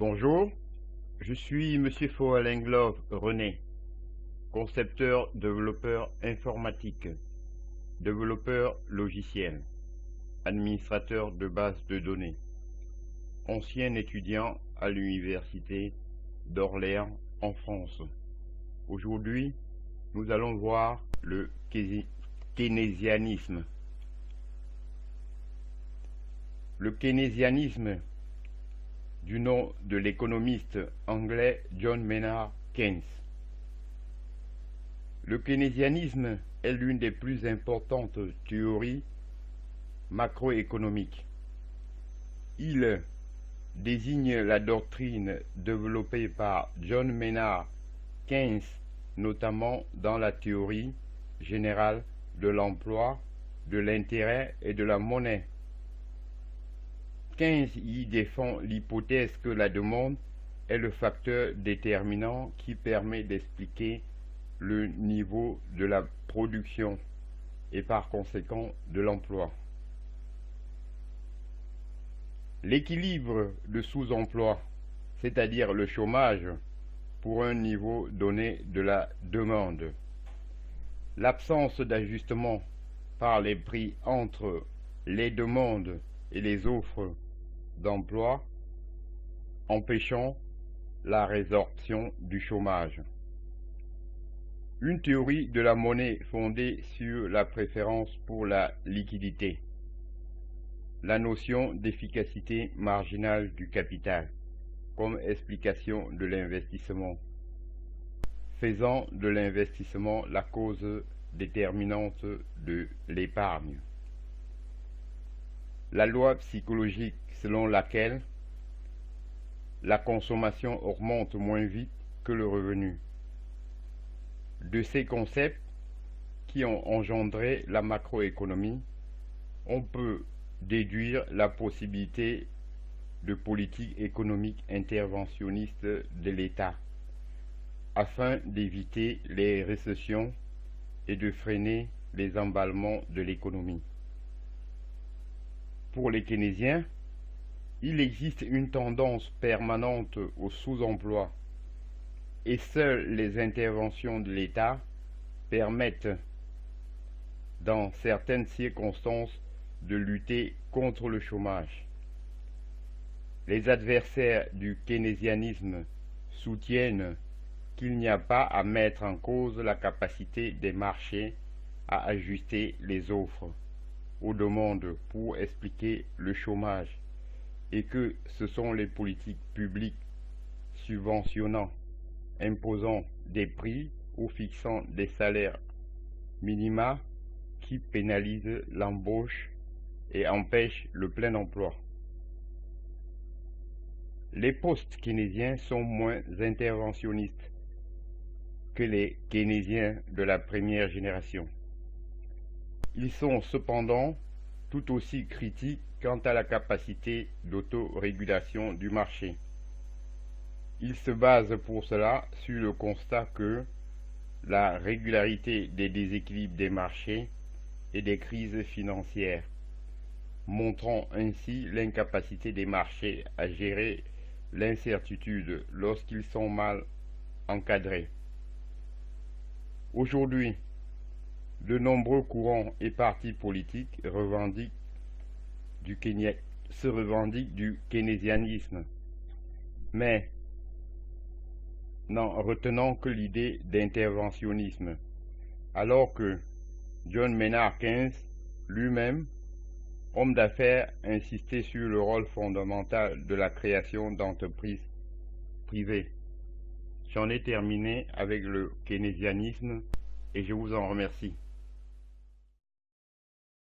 Bonjour, je suis Monsieur Foalenglove René, concepteur, développeur informatique, développeur logiciel, administrateur de base de données, ancien étudiant à l'université d'Orléans en France. Aujourd'hui, nous allons voir le keynésianisme. Le keynésianisme, du nom de l'économiste anglais John Maynard Keynes. Le keynésianisme est l'une des plus importantes théories macroéconomiques. Il désigne la doctrine développée par John Maynard Keynes, notamment dans la théorie générale de l'emploi, de l'intérêt et de la monnaie. Keynes y défend l'hypothèse que la demande est le facteur déterminant qui permet d'expliquer le niveau de la production et par conséquent de l'emploi. L'équilibre de sous-emploi, c'est-à-dire le chômage, pour un niveau donné de la demande. L'absence d'ajustement par les prix entre les demandes et les offres d'emploi, empêchant la résorption du chômage. Une théorie de la monnaie fondée sur la préférence pour la liquidité. La notion d'efficacité marginale du capital comme explication de l'investissement, faisant de l'investissement la cause déterminante de l'épargne. La loi psychologique selon laquelle la consommation augmente moins vite que le revenu. De ces concepts qui ont engendré la macroéconomie, on peut déduire la possibilité de politiques économiques interventionnistes de l'État afin d'éviter les récessions et de freiner les emballements de l'économie. Pour les keynésiens, il existe une tendance permanente au sous-emploi et seules les interventions de l'État permettent, dans certaines circonstances, de lutter contre le chômage. Les adversaires du keynésianisme soutiennent qu'il n'y a pas à mettre en cause la capacité des marchés à ajuster les offres aux demandes pour expliquer le chômage et que ce sont les politiques publiques subventionnant, imposant des prix ou fixant des salaires minima qui pénalisent l'embauche et empêchent le plein emploi. Les post-keynésiens sont moins interventionnistes que les keynésiens de la première génération. Ils sont cependant tout aussi critiques quant à la capacité d'autorégulation du marché. Ils se basent pour cela sur le constat que la régularité des déséquilibres des marchés et des crises financières, montrant ainsi l'incapacité des marchés à gérer l'incertitude lorsqu'ils sont mal encadrés. Aujourd'hui, de nombreux courants et partis politiques se revendiquent du keynésianisme, mais n'en retenant que l'idée d'interventionnisme, alors que John Maynard Keynes lui-même, homme d'affaires, insistait sur le rôle fondamental de la création d'entreprises privées. J'en ai terminé avec le keynésianisme et je vous en remercie.